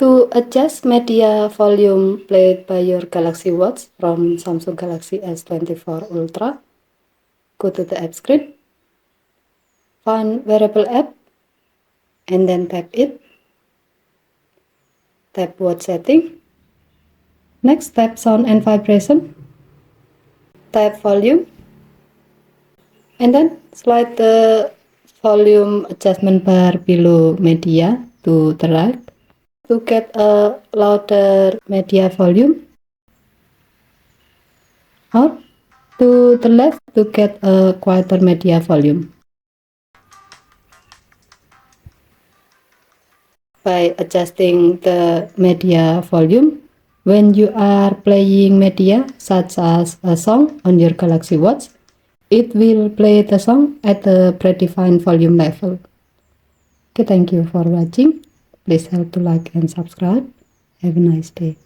To adjust media volume played by your Galaxy Watch from Samsung Galaxy S24 Ultra, go to the app screen, find wearable app, and then tap it. Tap watch setting. Next, tap sound and vibration. Tap volume. And then slide the volume adjustment bar below media to the right to get a louder media volume, or to the left to get a quieter media volume. By adjusting the media volume, when you are playing media such as a song on your Galaxy Watch, it will play the song at a predefined volume level. Okay, thank you for watching. Please help to like and subscribe. Have a nice day.